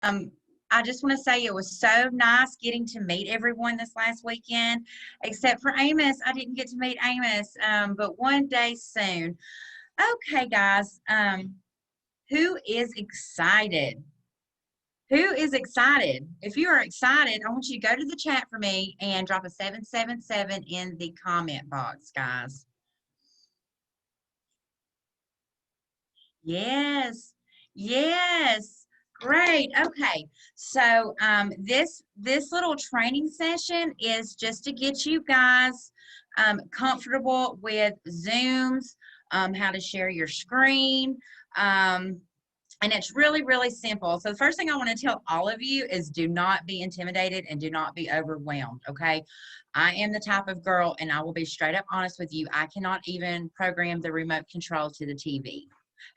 Um, I just want to say it was so nice getting to meet everyone this last weekend, except for Amos. I didn't get to meet Amos, but one day soon. Okay, guys, who is excited? Who is excited? If you are excited, I want you to go to the chat for me and drop a 777 in the comment box, guys. Yes, yes, great. Okay, so this little training session is just to get you guys comfortable with Zooms, how to share your screen, and it's really, really simple. So the first thing I want to tell all of you is do not be intimidated and do not be overwhelmed, okay? I am the type of girl, and I will be straight up honest with you, I cannot even program the remote control to the TV.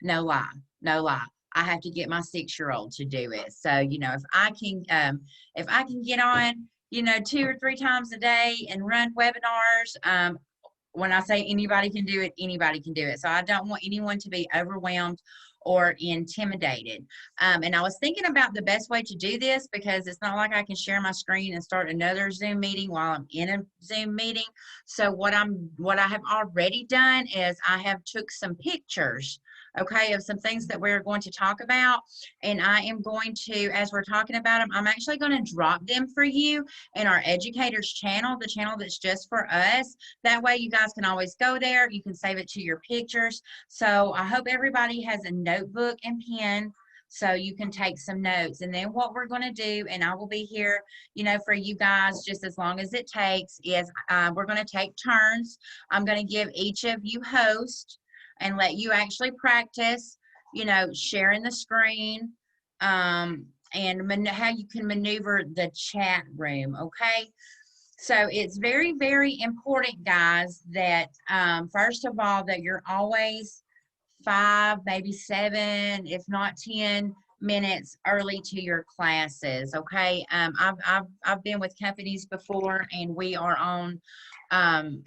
No lie, no lie. I have to get my 6-year-old to do it. So, you know, if I can get on, you know, 2 or 3 times a day and run webinars, when I say anybody can do it, anybody can do it. So I don't want anyone to be overwhelmed or intimidated. And I was thinking about the best way to do this, because it's not like I can share my screen and start another Zoom meeting while I'm in a Zoom meeting. So what I have already done is I have took some pictures, okay, of some things that we're going to talk about. And I am going to, as we're talking about them, I'm actually going to drop them for you in our educators channel, the channel that's just for us. That way you guys can always go there. You can save it to your pictures. So I hope everybody has a notebook and pen so you can take some notes. And then what we're going to do, and I will be here, you know, for you guys just as long as it takes, is we're going to take turns. I'm going to give each of you host and let you actually practice, you know, sharing the screen, and how you can maneuver the chat room, okay? So it's very, very important, guys, that first of all, that you're always 5, maybe 7, if not 10 minutes early to your classes, okay? I've been with companies before, and we are on,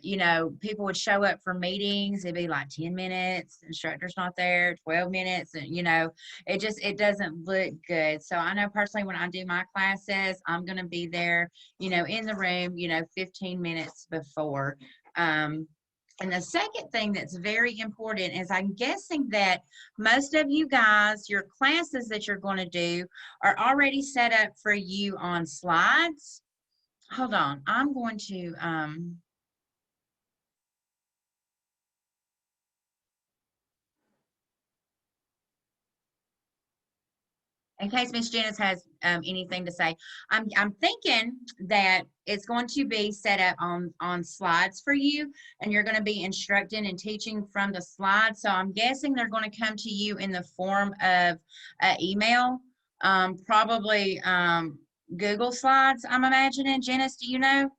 you know, people would show up for meetings, it'd be like 10 minutes, instructor's not there, 12 minutes, and you know, it doesn't look good. So I know personally when I do my classes, I'm going to be there, you know, in the room, you know, 15 minutes before. And the second thing that's very important is I'm guessing that most of you guys, your classes that you're going to do are already set up for you on slides. Hold on, I'm going to, in case Miss Janice has anything to say, I'm thinking that it's going to be set up on slides for you, and you're going to be instructing and teaching from the slides. So I'm guessing they're going to come to you in the form of email, probably Google Slides, I'm imagining. Janice, do you know?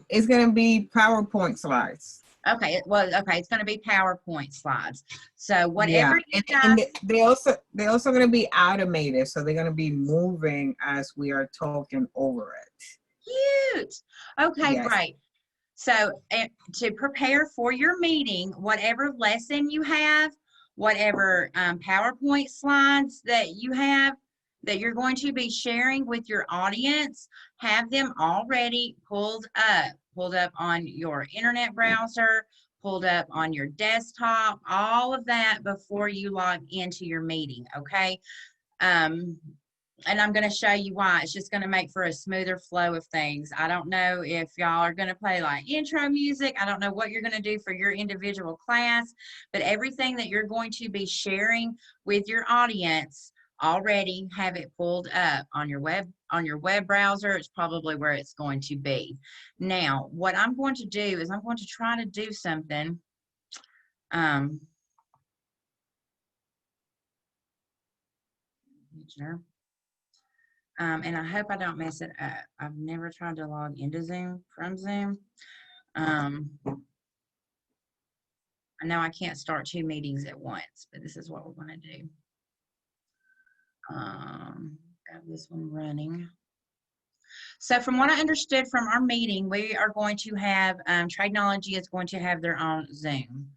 It's going to be PowerPoint slides. Okay, well, okay, it's going to be PowerPoint slides. So whatever you guys, and they're also going to be automated, so they're going to be moving as we are talking over it. cute. Okay, Yes. great. So to prepare for your meeting, whatever lesson you have, whatever PowerPoint slides that you have that you're going to be sharing with your audience, have them already pulled up on your internet browser, pulled up on your desktop, all of that before you log into your meeting, okay? And I'm going to show you why. It's just going to make for a smoother flow of things. I don't know if y'all are going to play like intro music. I don't know what you're going to do for your individual class, but everything that you're going to be sharing with your audience, already have it pulled up on your web browser. It's probably where it's going to be. Now, what I'm going to do is I'm going to try to do something. And I hope I don't mess it up. I've never tried to log into Zoom from Zoom. I know I can't start 2 meetings at once, but this is what we're going to do. Got this one running. So from what I understood from our meeting, we are going to have, Tradenology is going to have their own Zoom.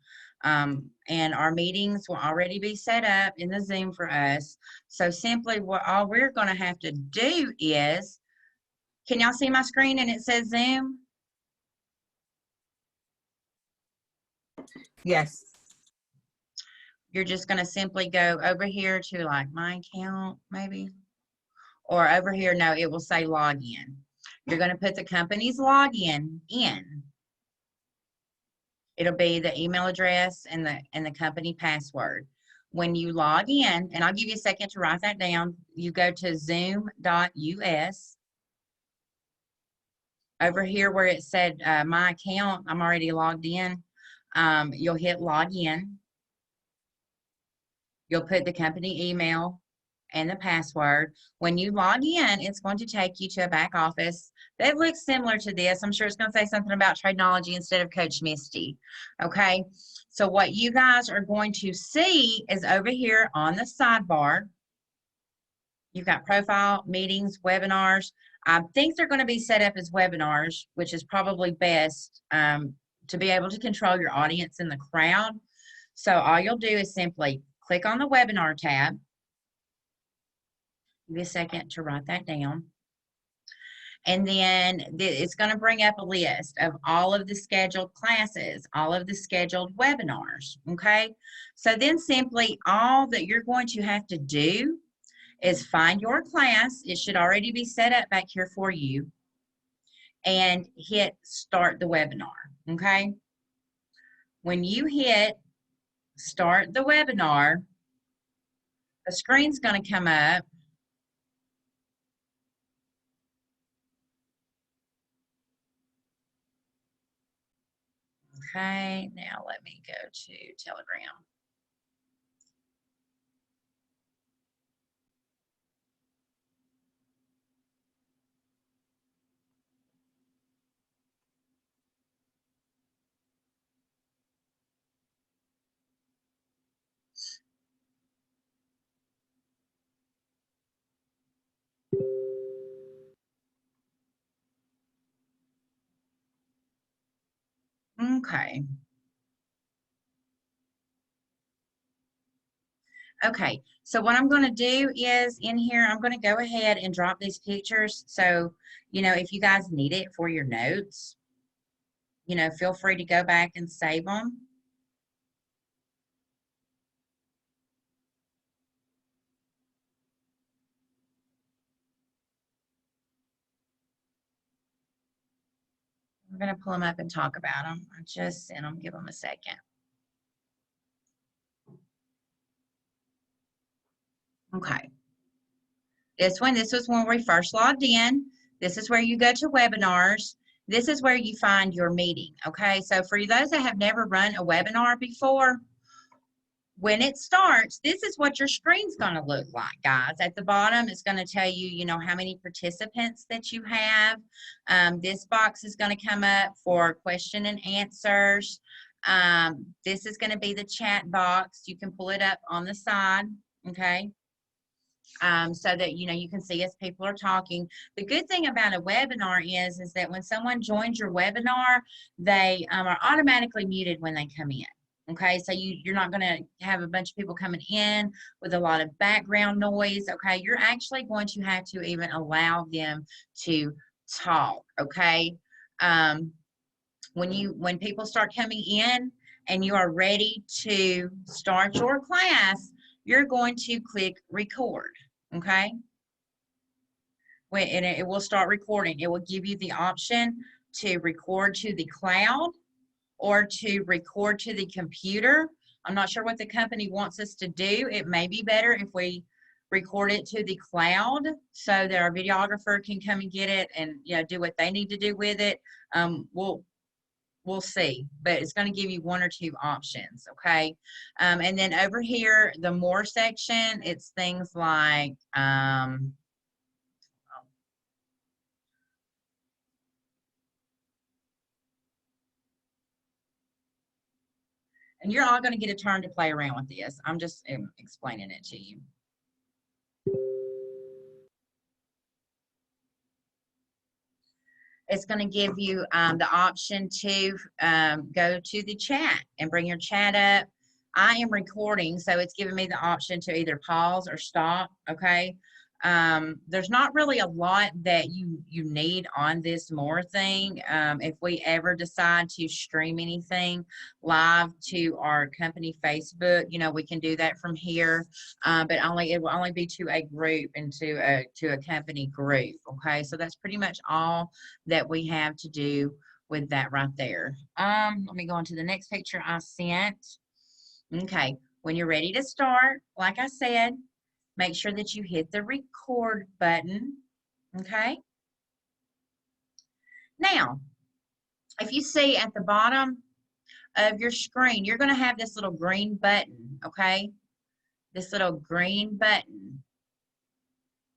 And our meetings will already be set up in the Zoom for us. So simply all we're going to have to do is, can y'all see my screen and it says Zoom? Yes. You're just going to simply go over here to like my account maybe, or over here, no, it will say login. You're going to put the company's login in. It'll be the email address and the company password. When you log in, and I'll give you a second to write that down, you go to zoom.us. Over here where it said my account, I'm already logged in. You'll hit log in. You'll put the company email and the password. When you log in, it's going to take you to a back office that looks similar to this. I'm sure it's going to say something about Tradenology instead of Coach Misty. Okay, so what you guys are going to see is over here on the sidebar, you've got profile, meetings, webinars. I think they're going to be set up as webinars, which is probably best to be able to control your audience in the crowd. So all you'll do is simply click on the webinar tab. Give me a second to write that down. And then it's going to bring up a list of all of the scheduled classes, all of the scheduled webinars, okay? So then simply all that you're going to have to do is find your class. It should already be set up back here for you. And hit start the webinar, okay? When you hit start the webinar, a screen's going to come up. Okay, now let me go to Telegram. Okay. Okay, so what I'm going to do is in here, I'm going to go ahead and drop these pictures. So, you know, if you guys need it for your notes, you know, feel free to go back and save them. I'm going to pull them up and talk about them. I just sent them, give them a second. Okay. This was when we first logged in. This is where you go to webinars. This is where you find your meeting. Okay, so for those that have never run a webinar before, when it starts, this is what your screen's going to look like, guys. At the bottom, it's going to tell you, you know, how many participants that you have. This box is going to come up for question and answers. This is going to be the chat box. You can pull it up on the side, okay? So that, you know, you can see as people are talking. The good thing about a webinar is that when someone joins your webinar, they are automatically muted when they come in. Okay, so you're not going to have a bunch of people coming in with a lot of background noise. Okay, you're actually going to have to even allow them to talk. Okay, when people start coming in and you are ready to start your class, you're going to click record. Okay, and it will start recording. It will give you the option to record to the cloud or to record to the computer. I'm not sure what the company wants us to do. It may be better if we record it to the cloud so that our videographer can come and get it and, you know, do what they need to do with it. We'll see, but it's going to give you one or two options, okay? And then over here, the more section, it's things like, and you're all going to get a turn to play around with this. I'm just explaining it to you. it's going to give you the option to go to the chat and bring your chat up. I am recording, so it's giving me the option to either pause or stop, okay? There's not really a lot that you need on this more thing. If we ever decide to stream anything live to our company Facebook, you know, we can do that from here, but it will only be to a group and to a company group, okay? So that's pretty much all that we have to do with that right there. Let me go on to the next picture I sent. Okay, when you're ready to start, like I said, make sure that you hit the record button, okay? Now, if you see at the bottom of your screen, you're gonna have this little green button, okay? This little green button,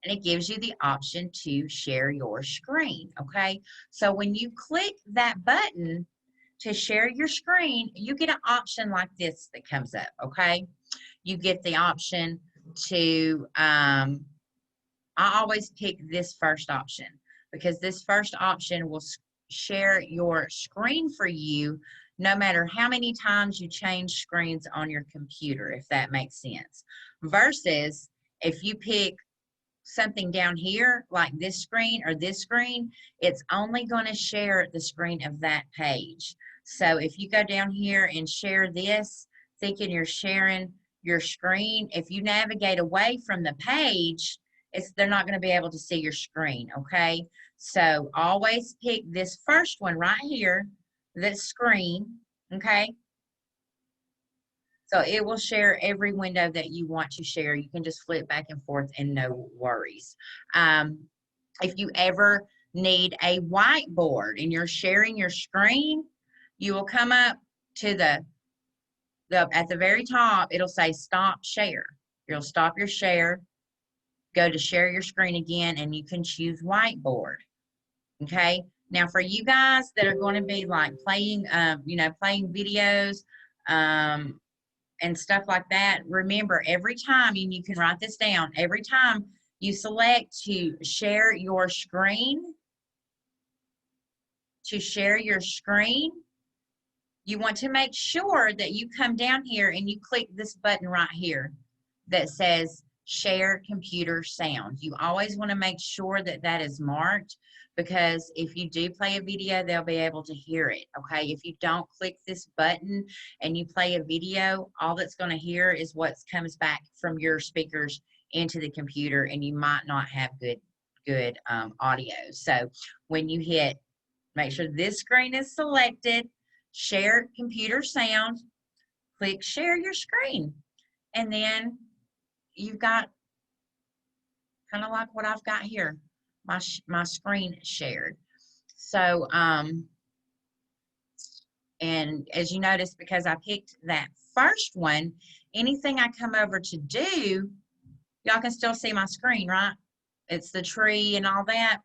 and it gives you the option to share your screen, okay? So when you click that button to share your screen, you get an option like this that comes up, okay? You get the option to, I always pick this first option because this first option will share your screen for you no matter how many times you change screens on your computer, if that makes sense. Versus if you pick something down here like this screen or this screen, it's only going to share the screen of that page. So if you go down here and share this, thinking you're sharing your screen, if you navigate away from the page, they're not going to be able to see your screen, okay? So always pick this first one right here, this screen, okay? So it will share every window that you want to share. You can just flip back and forth and no worries. If you ever need a whiteboard and you're sharing your screen, you will come up to at the very top, it'll say stop share. You'll stop your share, go to share your screen again, and you can choose whiteboard. Okay. Now for you guys that are going to be like playing, playing videos, and stuff like that, remember every time, and you can write this down, every time you select to share your screen, you want to make sure that you come down here and you click this button right here that says share computer sound. You always want to make sure that that is marked, because if you do play a video, they'll be able to hear it, okay? If you don't click this button and you play a video, all that's going to hear is what comes back from your speakers into the computer, and you might not have good audio. So when you hit, make sure this screen is selected, share computer sound, click share your screen, and then you've got kind of like what I've got here, my screen shared. So, and as you notice, because I picked that first one, anything I come over to do, y'all can still see my screen, right? It's the tree and all that.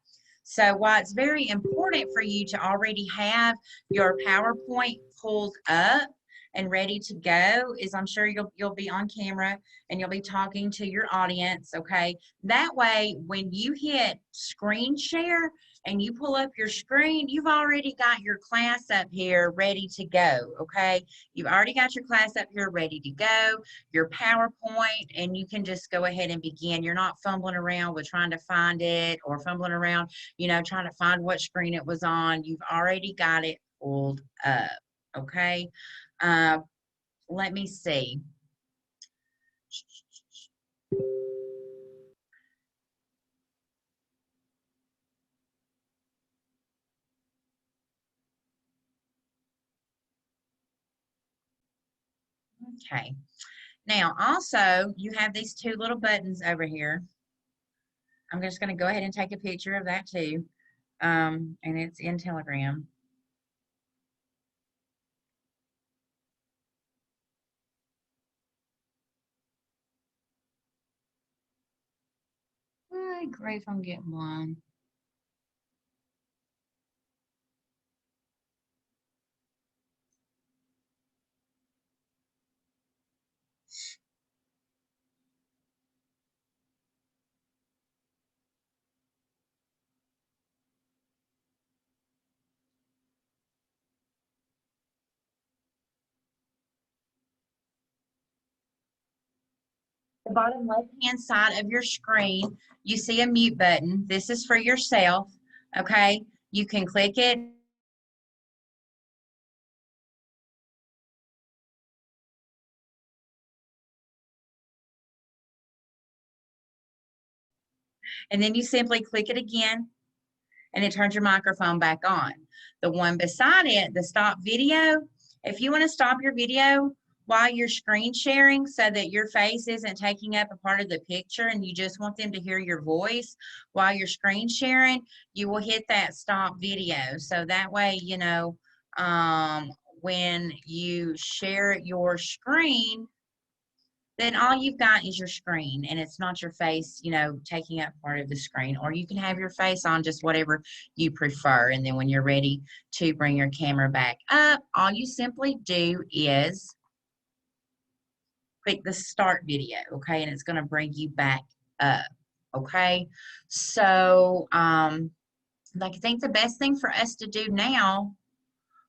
So why it's very important for you to already have your PowerPoint pulled up and ready to go is, I'm sure you'll be on camera and you'll be talking to your audience, okay? That way, when you hit screen share and you pull up your screen, you've already got your class up here ready to go, okay? You've already got your class up here ready to go, your PowerPoint, and you can just go ahead and begin. You're not fumbling around with trying to find it or fumbling around, trying to find what screen it was on. You've already got it pulled up, okay? Let me see. Okay. Now, also, you have these two little buttons over here. I'm just going to go ahead and take a picture of that too. And it's in Telegram. Good grief, I'm getting one. the bottom left-hand side of your screen, you see a mute button. This is for yourself, okay? You can click it. And then you simply click it again, and it turns your microphone back on. The one beside it, the stop video, if you want to stop your video while you're screen sharing so that your face isn't taking up a part of the picture and you just want them to hear your voice while you're screen sharing, you will hit that stop video. So that way, you know, when you share your screen, then all you've got is your screen and it's not your face, you know, taking up part of the screen. Or you can have your face on, just whatever you prefer. And then when you're ready to bring your camera back up, all you simply do is click the start video, okay? And it's gonna bring you back up, okay? So, like, I think the best thing for us to do now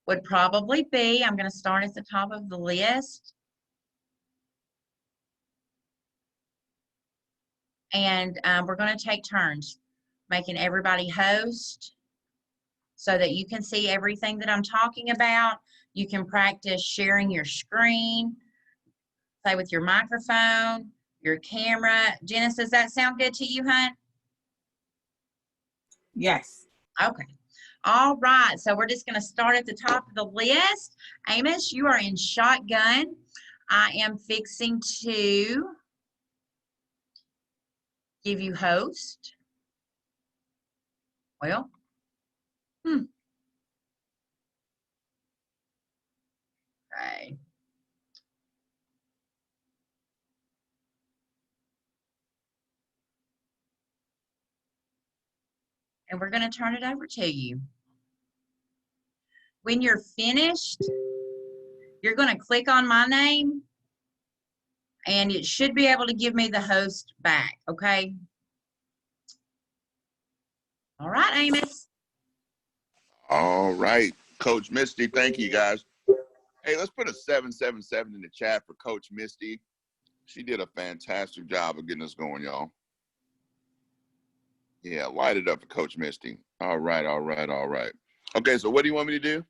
would probably be, I'm gonna start at the top of the list. And we're going to take turns making everybody host so that you can see everything that I'm talking about. You can practice sharing your screen, play with your microphone, your camera. Janice, does that sound good to you, hon? Yes. Okay. All right. So we're just going to start at the top of the list. Amos, you are in shotgun. I am fixing to give you host. Well, okay. And we're going to turn it over to you. When you're finished, you're going to click on my name and it should be able to give me the host back, okay? All right, Amos. All right, Coach Misty, thank you, guys. Hey, let's put a 777 in the chat for Coach Misty. She did a fantastic job of getting us going, y'all. Yeah, light it up for Coach Misty. All right, all right, all right. Okay, so what do you want me to do?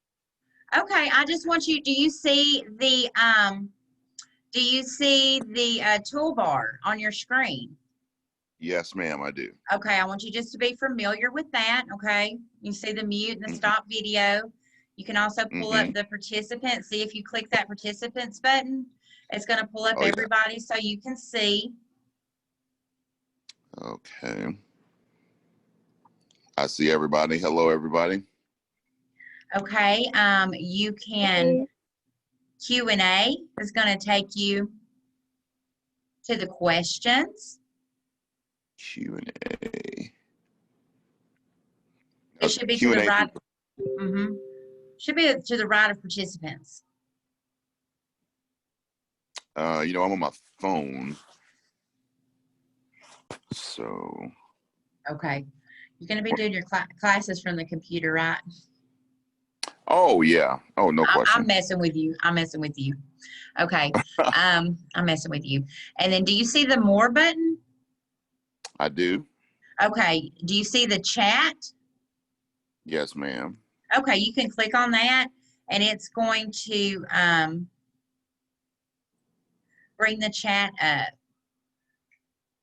Okay, I just want you, do you see the toolbar on your screen? Yes, ma'am, I do. Okay, I want you just to be familiar with that, okay? You see the mute and the stop video. You can also pull up the participants. See if you click that participants button, it's going to pull up everybody so you can see. Okay. I see everybody. Hello, everybody. Okay, you can, Q&A is going to take you to the questions. Q&A. It should be to the right. Should be to the right of participants. You know, I'm on my phone. So. Okay. You're going to be doing your classes from the computer, right? Oh, yeah. Oh, no question. I'm messing with you. I'm messing with you. Okay. I'm messing with you. And then do you see the more button? I do. Okay. Do you see the chat? Yes, ma'am. Okay. You can click on that and it's going to bring the chat up.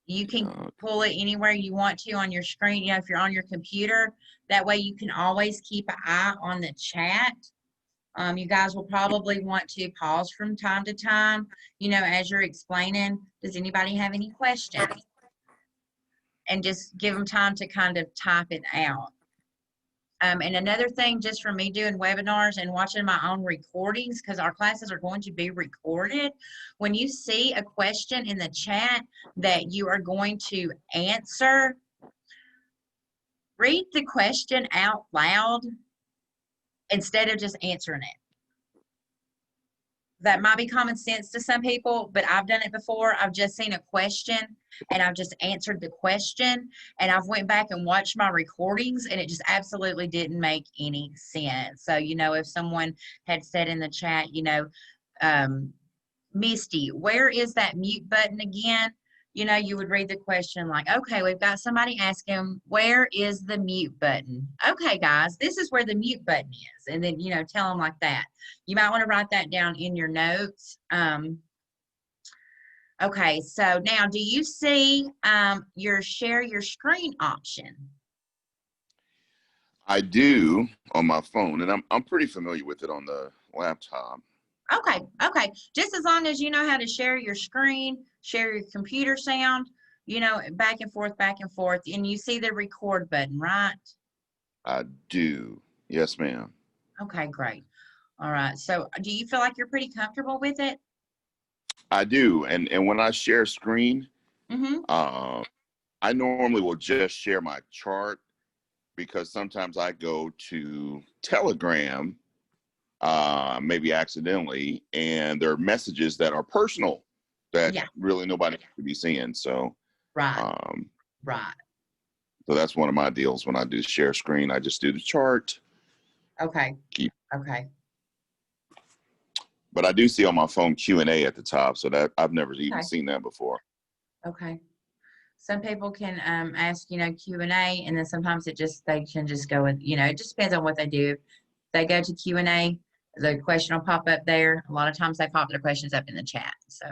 You can pull it anywhere you want to on your screen. You know, if you're on your computer, that way you can always keep an eye on the chat. You guys will probably want to pause from time to time, you know, as you're explaining. Does anybody have any questions? And just give them time to kind of type it out. And another thing, just for me doing webinars and watching my own recordings, because our classes are going to be recorded, when you see a question in the chat that you are going to answer, read the question out loud instead of just answering it. That might be common sense to some people, but I've done it before. I've just seen a question and I've just answered the question and I've went back and watched my recordings and it just absolutely didn't make any sense. So, you know, if someone had said in the chat, you know, Misty, where is that mute button again? you would read the question like, okay, we've got somebody asking, where is the mute button? Okay, guys, this is where the mute button is. And then, tell them like that. You might want to write that down in your notes. Okay, so now do you see your share your screen option? I do on my phone, and I'm pretty familiar with it on the laptop. Okay, okay. Just as long as you know how to share your screen, share your computer sound, back and forth, and you see the record button, right? I do. Yes, ma'am. Okay, great. All right. So do you feel like you're pretty comfortable with it? I do. And when I share screen, Mm-hmm. I normally will just share my chart, because sometimes I go to Telegram, maybe accidentally, and there are messages that are personal that really nobody should be seeing. So, right. Right. So that's one of my deals when I do share screen. I just do the chart. Okay. Okay. But I do see on my phone Q&A at the top, so that I've never even seen that before. Okay. Some people can ask, Q&A, and then sometimes they can just go with, it just depends on what they do. If they go to Q&A, the question will pop up there. A lot of times they pop their questions up in the chat. So.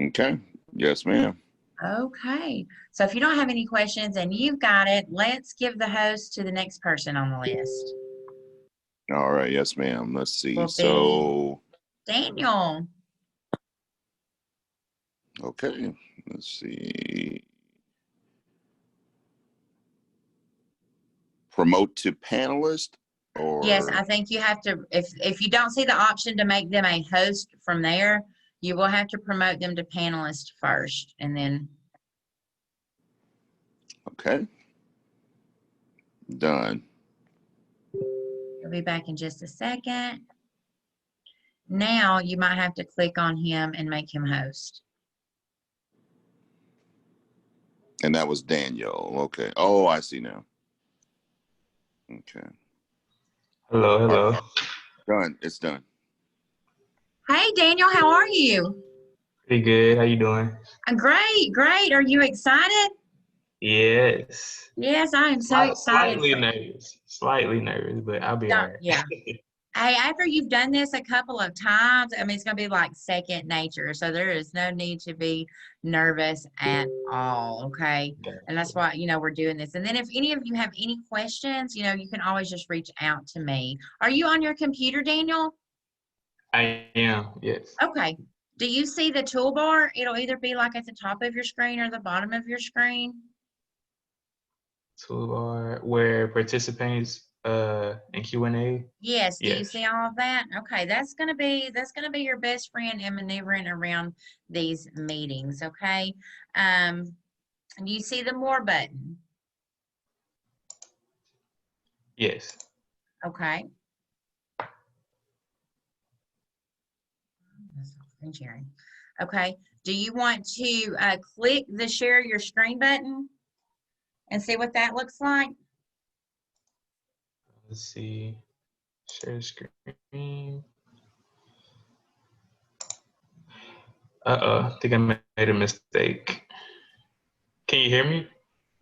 Okay. Yes, ma'am. Okay. So if you don't have any questions and you've got it, let's give the host to the next person on the list. All right. Yes, ma'am. Let's see. So Daniel. Okay. Let's see. Promote to panelist, or? Yes, I think you have to, if you don't see the option to make them a host from there, you will have to promote them to panelist first, and then. Okay. Done. He'll be back in just a second. Now you might have to click on him and make him host. And that was Daniel. Okay. Oh, I see now. Okay. Hello. Done. It's done. Hey, Daniel, how are you? Pretty good. How you doing? Great. Are you excited? Yes. Yes, I am so excited. Slightly nervous, but I'll be all right. Yeah. Hey, after you've done this a couple of times, I mean, it's going to be like second nature. So there is no need to be nervous at all. Okay. And that's why, we're doing this. And then if any of you have any questions, you can always just reach out to me. Are you on your computer, Daniel? I am, yes. Okay. Do you see the toolbar? It'll either be like at the top of your screen or the bottom of your screen. Toolbar where participants in Q&A. Yes. Do you see all of that? Okay, that's gonna be your best friend in maneuvering around these meetings. Okay. Do you see the more button? Yes. Okay. That's not screen sharing. Okay. Do you want to click the share your screen button and see what that looks like? Let's see. Share screen. I think I made a mistake. Can you hear me?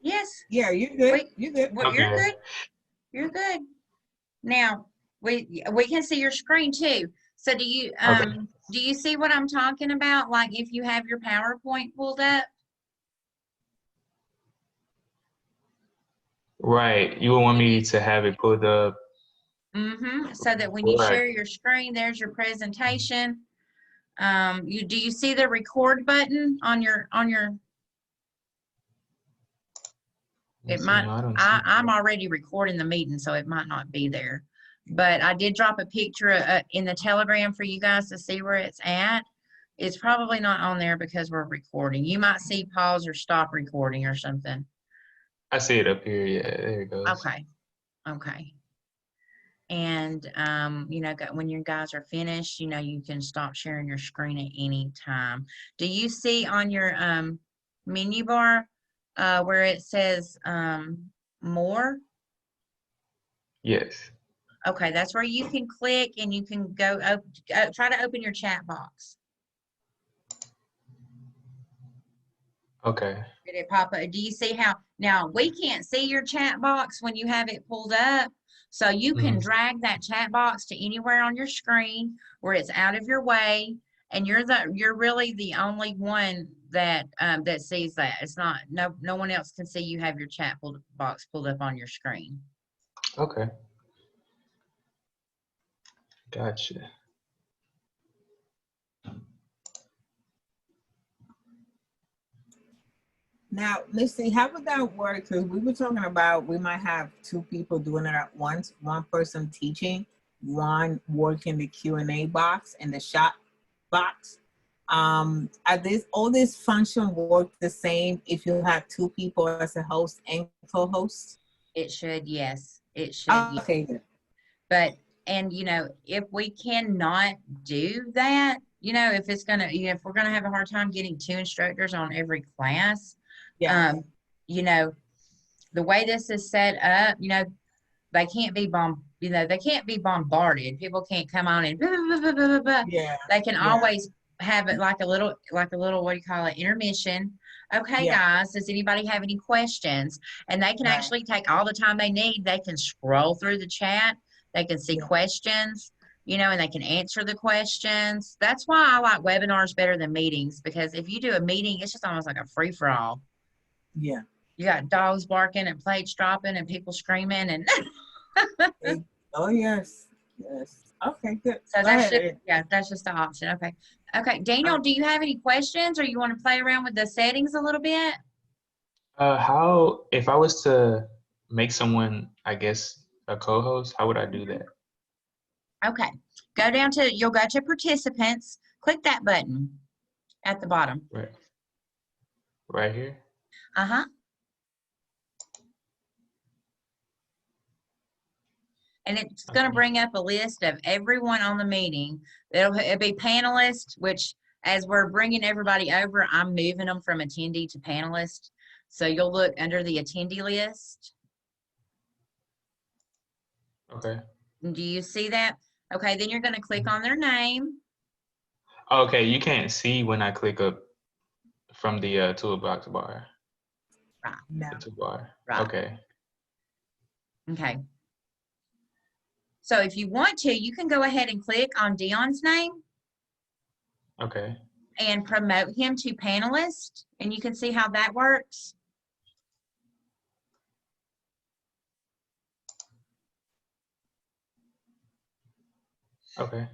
Yes. Yeah, you're good. You're good. Well, Okay. you're good. You're good. Now we can see your screen too. So do you see what I'm talking about? Like if you have your PowerPoint pulled up? Right. You would want me to have it pulled up. Mm-hmm. So that when you share your screen, there's your presentation. Do you see the record button on your it might, I'm already recording the meeting, so it might not be there. But I did drop a picture in the Telegram for you guys to see where it's at. It's probably not on there because we're recording. You might see pause or stop recording or something. I see it up here. Yeah, there it goes. Okay. And, when you guys are finished, you can stop sharing your screen at any time. Do you see on your menu bar where it says more? Yes. Okay, that's where you can click and you can try to open your chat box. Okay. Did it pop up? Do you see how, now we can't see your chat box when you have it pulled up. So you can drag that chat box to anywhere on your screen where it's out of your way. And you're really the only one that that sees that. It's not, no one else can see you have your chat box pulled up on your screen. Okay. Gotcha. Now, Misty, how would that work? Because we were talking about we might have two people doing it at once. One person teaching, one working the Q&A box and the shop box. Are all these functions work the same if you have two people as a host and co-host? It should, yes. It should, yes. Okay, good. But, and you know, if we cannot do that, you know, if it's gonna, you know, if we're gonna have a hard time getting two instructors on every class, Yeah. you know, the way this is set up, you know, they can't be they can't be bombarded. People can't come on and blah, blah, blah, blah, blah. Yeah. They can always have it like a little, what do you call it, intermission. Okay, guys, does anybody have any questions? And they can actually take all the time they need. They can scroll through the chat. They can see questions, you know, and they can answer the questions. That's why I like webinars better than meetings, because if you do a meeting, it's just almost like a free-for-all. Yeah. You got dogs barking and plates dropping and people screaming and Oh, yes. Yes. Okay, good. so that's just, that's just the option. Okay. Okay. Daniel, do you have any questions or you want to play around with the settings a little bit? How, if I was to make someone, I guess, a co-host, how would I do that? Okay. You'll go to participants, click that button at the bottom. Right here? Uh-huh. And it's going to bring up a list of everyone on the meeting. It'll be panelists, which as we're bringing everybody over, I'm moving them from attendee to panelist. So you'll look under the attendee list. Okay. Do you see that? Okay, then you're going to click on their name. Okay, you can't see when I click up from the toolbox bar. Right. No. The toolbar. Right. Okay. Okay. So if you want to, you can go ahead and click on Dion's name. Okay. And promote him to panelist, and you can see how that works. Okay.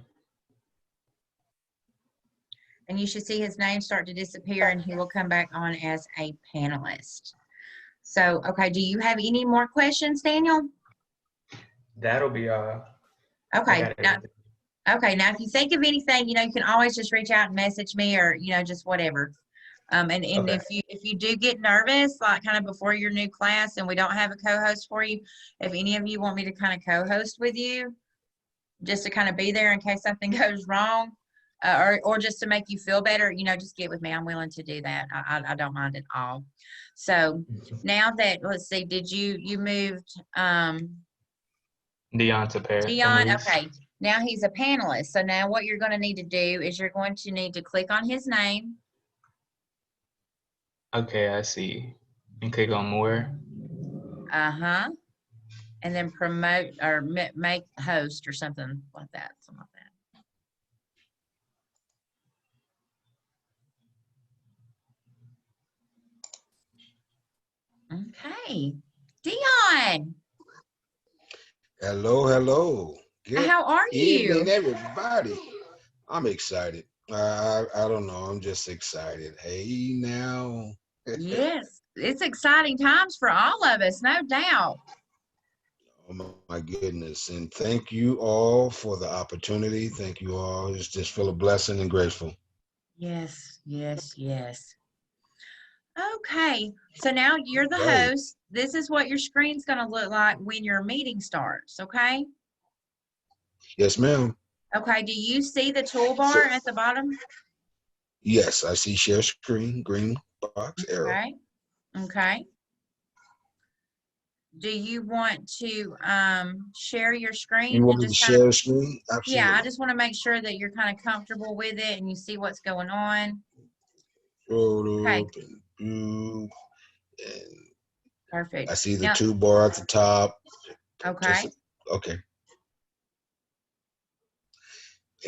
And you should see his name start to disappear and he will come back on as a panelist. So, okay, do you have any more questions, Daniel? That'll be Okay. Now if you think of anything, you know, you can always just reach out and message me or, you know, just whatever. And Okay. if you do get nervous, like kind of before your new class and we don't have a co-host for you, if any of you want me to kind of co-host with you, just to kind of be there in case something goes wrong, or just to make you feel better, you know, just get with me. I'm willing to do that. I don't mind at all. So now that, let's see, did you moved Dion to Dion? panelist. Okay, now he's a panelist. So now what you're going to need to do is you're going to need to click on his name. Okay, I see. And click on more. Uh-huh. And then promote or make host or something like that. Something like that. Okay. Dion. Hello, hello. Good How are evening, you? everybody. I'm excited. I don't know. I'm just excited. Hey, now. Yes, it's exciting times for all of us, no doubt. Oh my goodness. And thank you all for the opportunity. Thank you all. It's just feel a blessing and grateful. Yes, yes, yes. Okay, so now you're the Right. host. This is what your screen's going to look like when your meeting starts, okay? Yes, ma'am. Okay, do you see the toolbar at the bottom? Yes, I see share screen, green box, arrow. Okay, okay. Do you want to share your screen? You want me to share screen? Absolutely. Yeah, I just want to make sure that you're kind of comfortable with it and you see what's going on. Scroll Okay. up and And Perfect. I see the Now, two bar at the top. okay. Okay.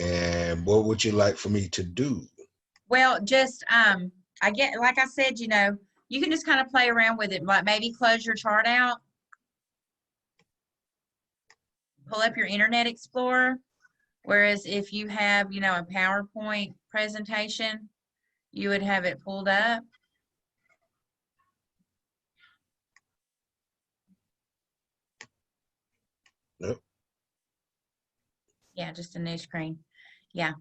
And what would you like for me to do? Well, just I get, like I said, you know, you can just kind of play around with it. Like maybe close your chart out, pull up your Internet Explorer. Whereas if you have, you know, a PowerPoint presentation, you would have it pulled up. Nope. Yeah, just a new screen. Yeah.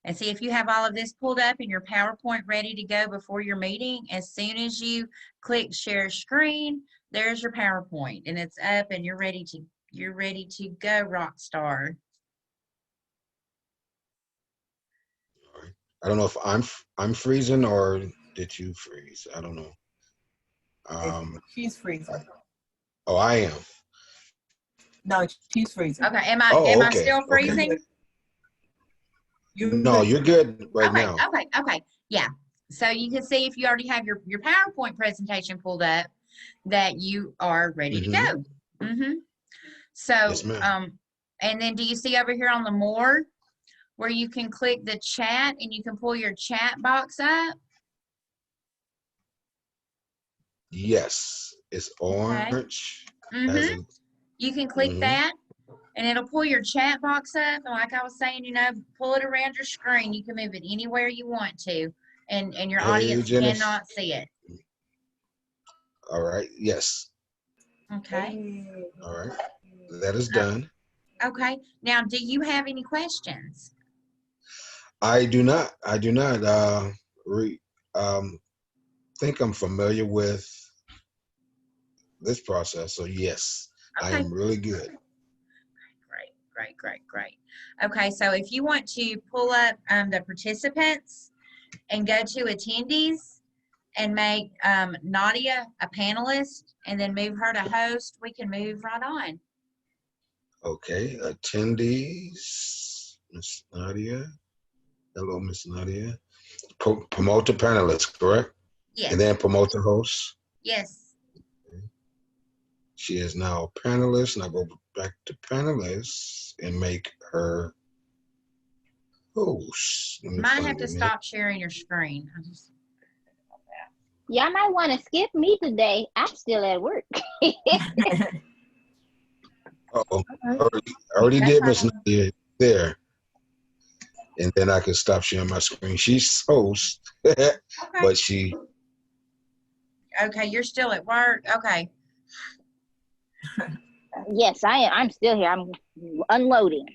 And see, if you have all of this pulled up in your PowerPoint ready to go before your meeting, as soon as you click share screen, there's your PowerPoint and it's up and you're ready to go, rock star. All right. I don't know if I'm freezing or did you freeze? I don't know. She's freezing. Oh, I am. No, she's freezing. Okay, am Oh, I okay. still freezing? Okay. No, you're good right Okay, now. okay. Yeah. So you can see if you already have your PowerPoint presentation pulled up that you are ready to go. So, Yes, ma'am. and then do you see over here on the more where you can click the chat and you can pull your chat box up? Yes, it's orange. Has a, You can click that and it'll pull your chat box up. And like I was saying, you know, pull it around your screen. You can move it anywhere you want to, and your audience Jennifer. cannot see it. All right. Yes. Okay. All right. That is done. Okay. Now, do you have any questions? I do not. I do not. Think I'm familiar with this process. So yes, I Okay. am really good. Great. Okay, so if you want to pull up the participants and go to attendees and make Nadia a panelist and then move her to host, we can move right on. Okay. Attendees, Miss Nadia. Hello, Miss Nadia. Promote the panelist, correct? Yes. And then promote the host. Yes. Okay. She is now a panelist, and I go back to panelists and make her host. You might have to stop sharing your screen. Y'all might want to skip me today. I'm still at work. Uh-oh. I already did Miss Nadia there. And then I can stop sharing my screen. She's host, but she. Okay, you're still at work. Okay. Yes, I am. I'm still here. I'm unloading.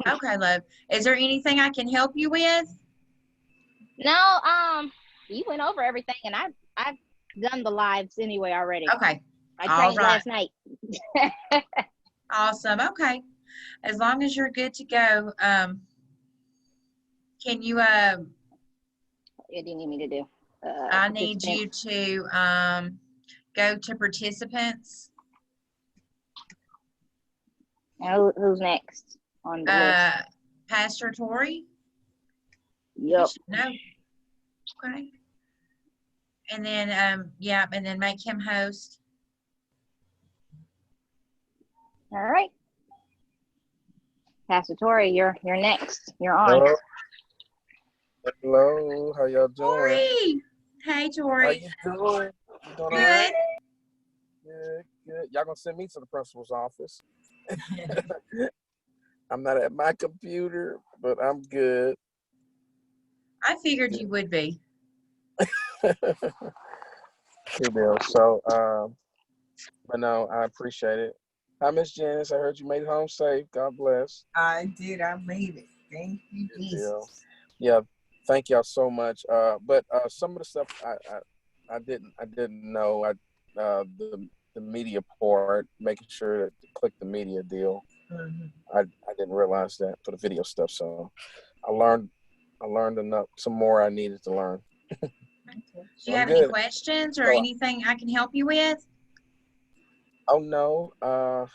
Okay, love. Is there anything I can help you with? No, you went over everything, and I've done the lives anyway already. Okay. I trained last night. Awesome. Okay. As long as you're good to go, can you What do you need me to do? I need you to go to participants. Now, who's next on the list? Pastor Tori. Yep. No. Okay. And then and then make him host. All right. Pastor Tori, you're next. You're on. Hello, how y'all doing? Tori. Hey, Tori. How you doing? You doing all right? Good. Y'all gonna send me to the principal's office? I'm not at my computer, but I'm good. I figured you would be. Good deal. So, but no, I appreciate it. Hi, Miss Janice. I heard you made it home safe. God bless. I did. I made it. Thank you, Good Jesus. deal. Yeah, thank y'all so much. But some of the stuff I didn't know. The media part, making sure to click the media deal. I didn't realize that for the video stuff. So I learned enough, some more I needed to learn. Do you have any questions or anything I can help you with? Oh no, I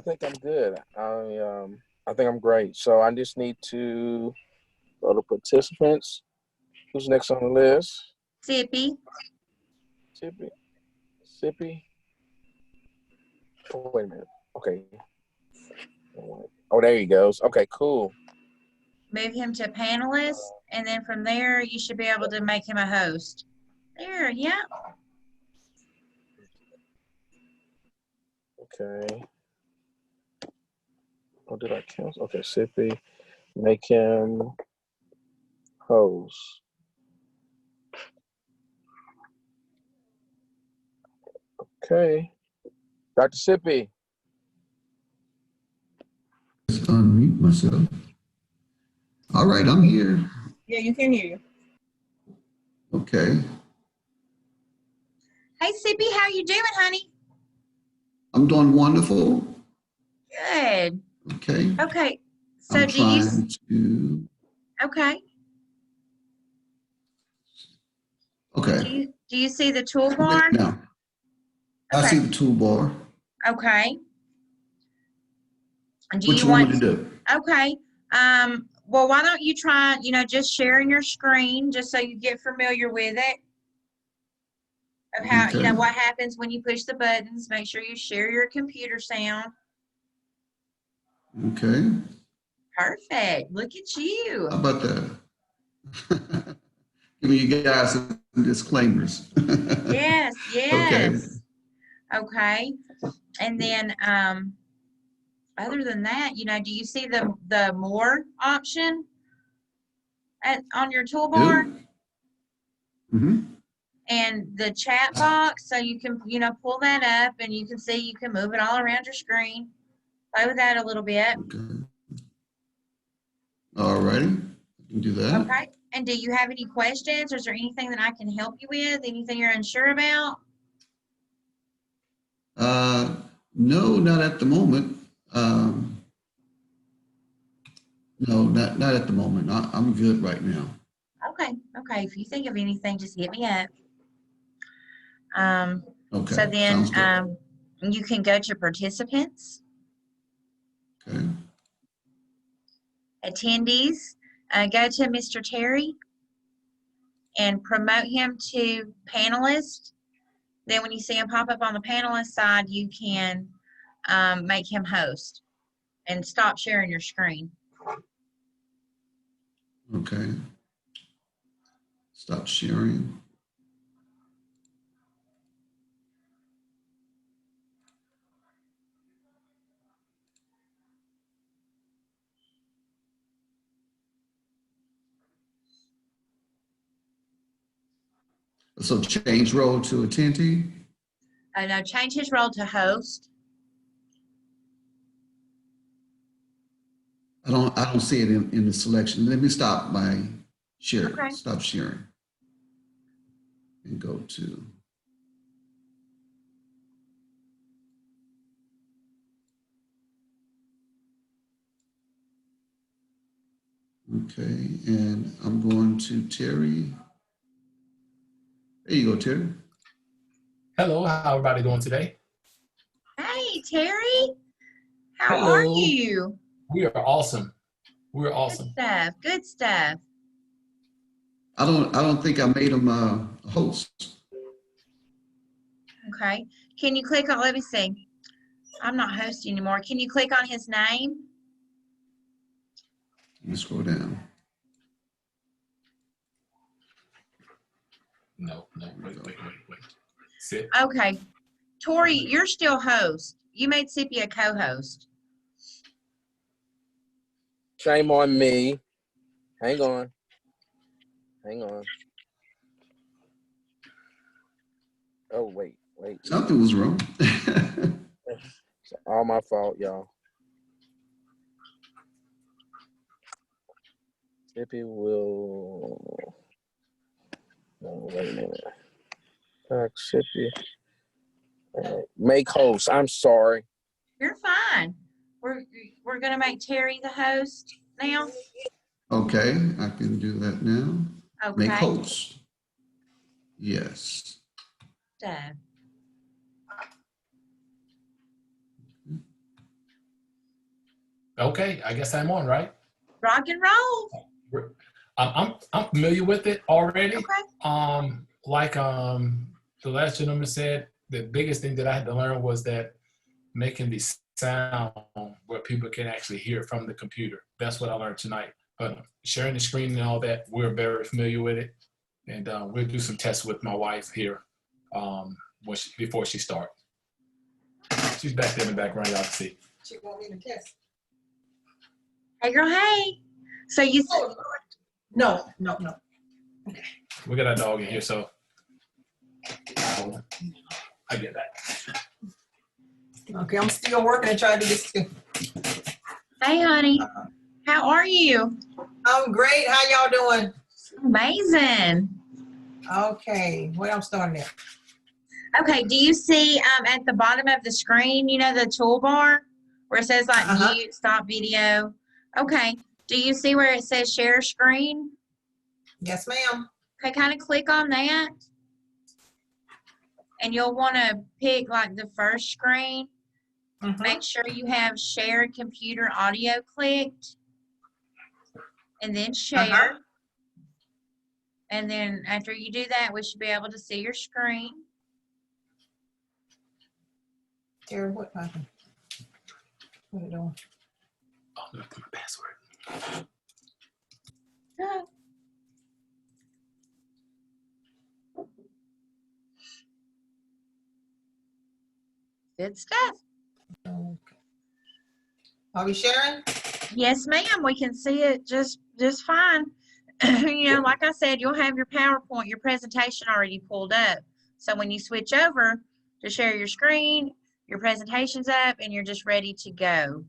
think I'm good. I think I'm great. So I just need to go to participants. Who's next on the list? Sippy. Sippy. Oh, wait a minute. Okay. Oh, there he goes. Okay, cool. Move him to panelist, and then from there, you should be able to make him a host. There, yeah. Okay. Oh, did I cancel? Okay, Sippy. Make him host. Okay. Dr. Sippy. Just unmute myself. All right, I'm here. Yeah, you can hear you. Okay. Hey, Sippy, how you doing, honey? I'm doing wonderful. Good. Okay. Okay. So I'm trying to. Okay. Okay. Do you see the toolbar? Now, I see the toolbar. Okay. Do What you want want me to do? Okay. Well, why don't you try, just sharing your screen just so you get familiar with it. Of how, Okay. what happens when you push the buttons. Make sure you share your computer sound. Okay. Perfect. Look at you. How about that? Give me you guys some disclaimers. Yes, Okay. yes. Okay. And then other than that, do you see the more option on your toolbar? Mm-hmm. And the chat box, so you can, pull that up and you can see you can move it all around your screen. Play with that a little bit. Okay. All righty. I can do that. Okay. And do you have any questions? Or is there anything that I can help you with? Anything you're unsure about? No, not at the moment. No, not at the moment. I'm good right now. Okay. Okay. If you think of anything, just hit me up. Okay. So then Sounds good. you can go to participants. Okay. Attendees. Go to Mr. Terry and promote him to panelist. Then when you see him pop up on the panelist side, you can make him host and stop sharing your screen. Okay. Stop sharing. So change role to attendee. No, change his role to host. I don't see it in the selection. Let me stop my sharing. Okay. Stop sharing. And go to. Okay, and I'm going to Terry. There you go, Terry. Hello, how everybody doing today? Hey, Terry. How Hello. are you? We are awesome. We're awesome. Good stuff. Good stuff. I don't think I made him a host. Okay. Can you click on, let me see. I'm not hosting anymore. Can you click on his name? Let me scroll down. No, wait. Sit. Okay. Tori, you're still host. You made Sippy a co-host. Shame on me. Hang on. Oh, wait. Something was wrong. It's all my fault, y'all. Sippy will. No, wait a minute. Sippy. Make host. I'm sorry. You're fine. We're gonna make Terry the host now. Okay, I can do that now. Okay. Make host. Yes. Okay, I guess I'm on, right? Rock and roll. I'm familiar with it already. Okay. the last gentleman said, the biggest thing that I had to learn was that making the sound where people can actually hear from the computer. That's what I learned tonight. But sharing the screen and all that, we're very familiar with it. And we'll do some tests with my wife here before she starts. She's back there in the background, y'all can see. She won't even test. Hey, girl, hey. So you Oh, no. Okay. We got our dog in here, so I get that. Okay, I'm still working and trying to do this too. Hey, honey. How are you? I'm great. How y'all doing? Amazing. Okay, where I'm starting at? Okay, do you see at the bottom of the screen, you know, the toolbar where it says like mute, stop video? Okay, do you see where it says share screen? Yes, ma'am. Okay, kind of click on that. And you'll want to pick like the first screen. Make sure you have shared computer audio clicked. And then share. And then after you do that, we should be able to see your screen. Terry, what happened? What are you doing? Oh, I'm gonna put my password. Good stuff. Okay. Are we sharing? Yes, ma'am. We can see it just fine. You know, like I said, you'll have your PowerPoint, your presentation already pulled up. So when you switch over to share your screen, your presentation's up, and you're just ready to go.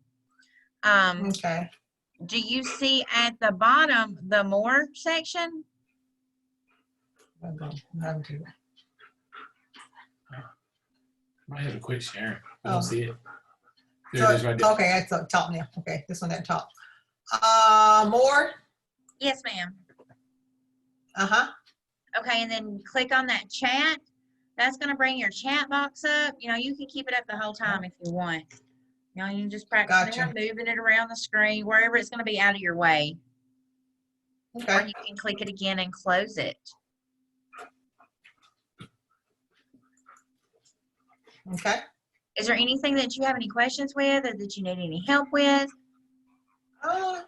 Okay. Do you see at the bottom the more section? Might have to quit sharing. I Oh. don't see it. There it is right there. Okay, that's up top now. Okay, this one at top. More? Yes, ma'am. Uh-huh. Okay, and then click on that chat. That's going to bring your chat box up. You know, you can keep it up the whole time if you want. You know, you can just practice moving it around the screen, wherever it's going to be out of your way. Okay. Or you can click it again and close it. Okay. Is there anything that you have any questions with or that you need any help with? I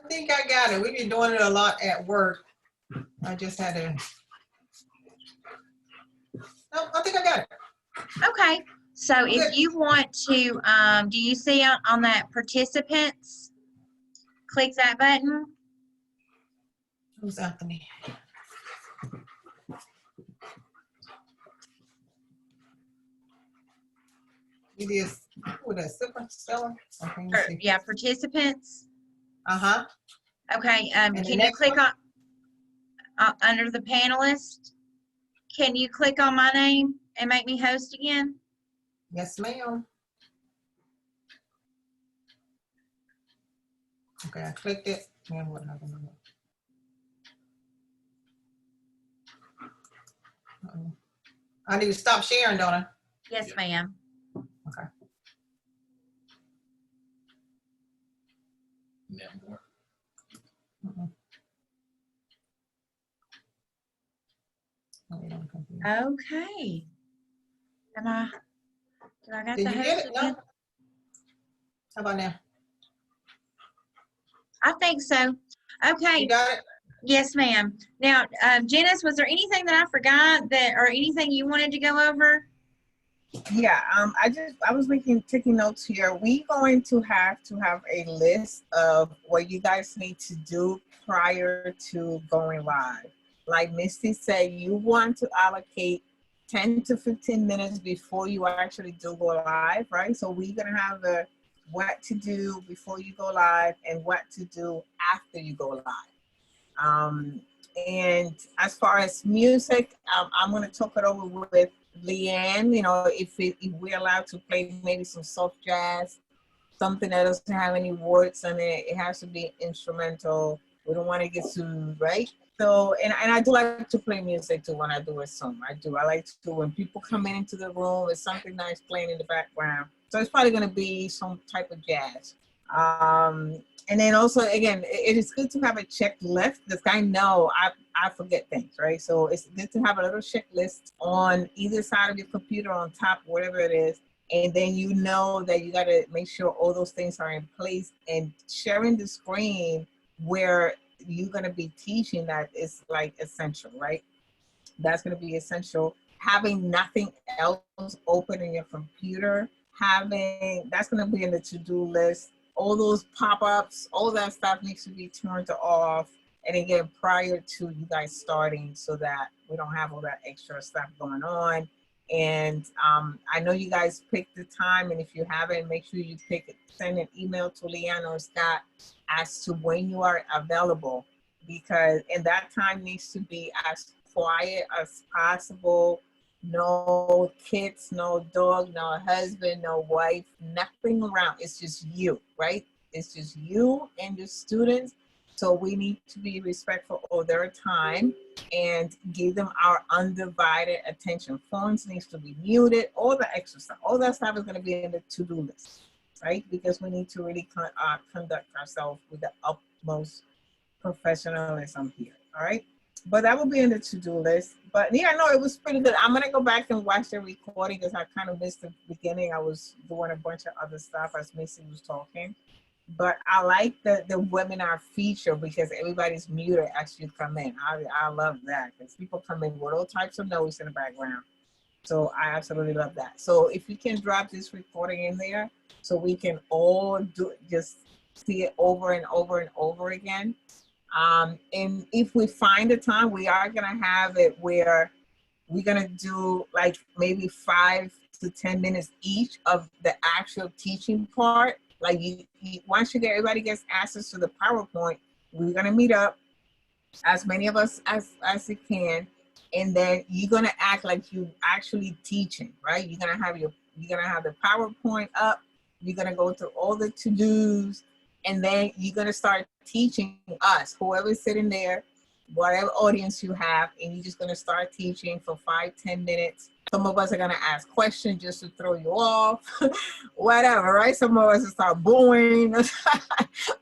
think I got it. We've been doing it a lot at work. I just had to. No, I think I got it. Okay. So if you want to, do you see on that participants? Click that button. Who's Anthony? It is with a super spelling. Okay, yeah, participants. Uh-huh. Okay. Can you click on under the panelist? Can you click on my name and make me host again? Yes, ma'am. Okay, I clicked it. And what another one? I need to stop sharing, don't I? Yes, ma'am. Okay. Yeah, more. Okay. Did I got Did the you host get it? again? No? How about now? I think so. Okay. You got it? Yes, ma'am. Now, Janice, was there anything that I forgot or anything you wanted to go over? Yeah, I was taking notes here. We going to have a list of what you guys need to do prior to going live. Like Misty said, you want to allocate 10 to 15 minutes before you actually do go live, right? So we're gonna have what to do before you go live and what to do after you go live. And as far as music, I'm gonna talk it over with Leanne. You know, if we're allowed to play maybe some soft jazz, something that doesn't have any words on it. It has to be instrumental. We don't want to get sued, right? So, and I do like to play music too when I do a song. I like to, when people come into the room, it's something nice playing in the background. So it's probably going to be some type of jazz. And then also, again, it is good to have a checklist because I know I forget things, right? So it's good to have a little checklist on either side of your computer, on top, whatever it is. And then you know that you got to make sure all those things are in place, and sharing the screen where you're going to be teaching that is like essential, right? That's going to be essential. Having nothing else open in your computer, that's going to be in the to-do list. All those pop-ups, all that stuff needs to be turned off. And again, prior to you guys starting, so that we don't have all that extra stuff going on. And I know you guys picked the time, and if you haven't, make sure you send an email to Leanne or Scott as to when you are available, and that time needs to be as quiet as possible. No kids, no dog, no husband, no wife, nothing around. It's just you, right? It's just you and your students. So we need to be respectful of their time and give them our undivided attention. Phones needs to be muted, all the extra stuff. All that stuff is going to be in the to-do list, right? Because we need to really conduct ourselves with the utmost professionalism here, all right? But that will be in the to-do list. But yeah, no, it was pretty good. I'm going to go back and watch the recording because I kind of missed the beginning. I was doing a bunch of other stuff as Misty was talking. But I like the webinar feature because everybody's muted as you come in. I love that because people come in with all types of noise in the background. So I absolutely love that. So if you can drop this recording in there so we can all just see it over and over and over again. And if we find a time, we are going to have it where we're going to do like maybe 5 to 10 minutes each of the actual teaching part. Like once everybody gets access to the PowerPoint, we're going to meet up, as many of us as you can. And then you're going to act like you actually teaching, right? You're going to have the PowerPoint up. You're going to go through all the to-dos. And then you're going to start teaching us, whoever's sitting there, whatever audience you have, and you're just going to start teaching for 5-10 minutes. Some of us are going to ask questions just to throw you off, whatever, right? Some of us will start booing.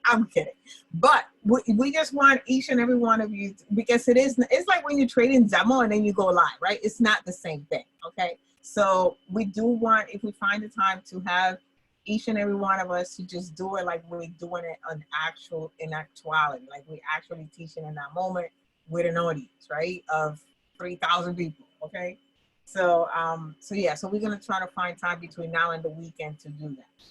I'm kidding. But we just want each and every one of you, because it's like when you're trading demo and then you go live, right? It's not the same thing, okay? So we do want, if we find the time, to have each and every one of us to just do it like we're doing it in actuality, like we're actually teaching in that moment with an audience, right, of 3,000 people, okay? So yeah, so we're gonna try to find time between now and the weekend to do that.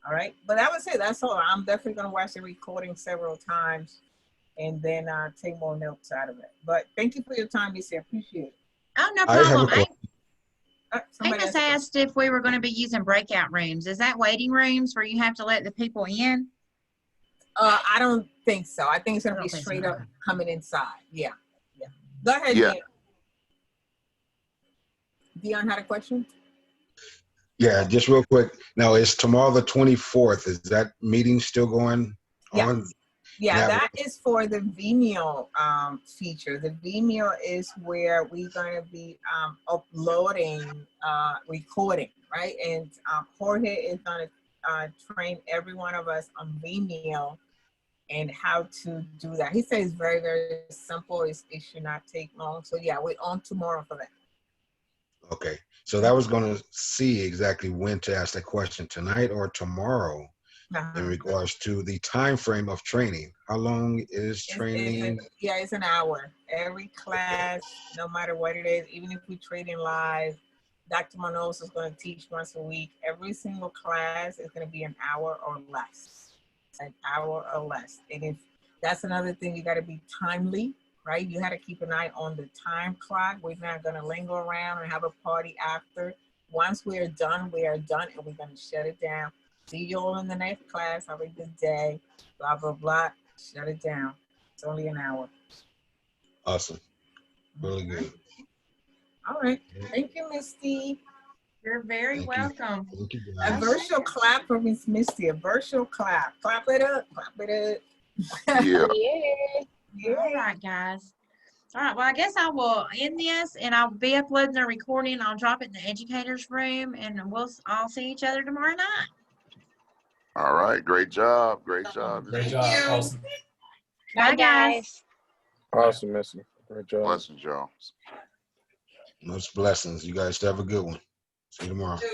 All right, but that was it. That's all. I'm definitely gonna watch the recording several times and then take more notes out of it. But thank you for your time, Misty. I appreciate it. Oh, no I have a problem. question. Amos asked if we were going to be using breakout rooms. Is that waiting rooms where you have to let the people in? I don't think so. I think it's gonna be straight up coming inside. Yeah. Go ahead, Yeah. Dion had a question. Yeah, just real quick. Now, is tomorrow the 24th? Is that meeting still going on? Yeah, that is for the Vimeo feature. The Vimeo is where we're going to be uploading recording, right? And Jorge is going to train every one of us on Vimeo and how to do that. He says it's very, very simple. It should not take long. So yeah, we're on tomorrow for that. Okay, so that was going to see exactly when to ask that question, tonight or tomorrow, in regards to the time frame of training. How long is training? It's an hour. Every class, no matter what it is, even if we train in live, Dr. Manos is going to teach once a week. Every single class is going to be an hour or less. An hour or less. And if that's another thing, you got to be timely. Right? You had to keep an eye on the time clock. We're not going to linger around and have a party after. Once we are done, we are done, and we're going to shut it down. See you all in the next class. Have a good day. Blah, blah, blah. Shut it down. It's only an hour. Awesome. Really good. All right. Thank you, Misty. You're very welcome. Thank you, A virtual clap for Miss Misty. A virtual clap. Clap it up. Clap it up. Yeah. All right, guys. All right, well, I guess I will end this, and I'll be uploading the recording. I'll drop it in the educators room, and I'll see each other tomorrow night. All right. Great job. Great job. Great Thank job. you. Awesome. Bye, guys. Awesome, Missy. Great job. Blessings, y'all. Most blessings. You guys have a good one. See you tomorrow. Dude.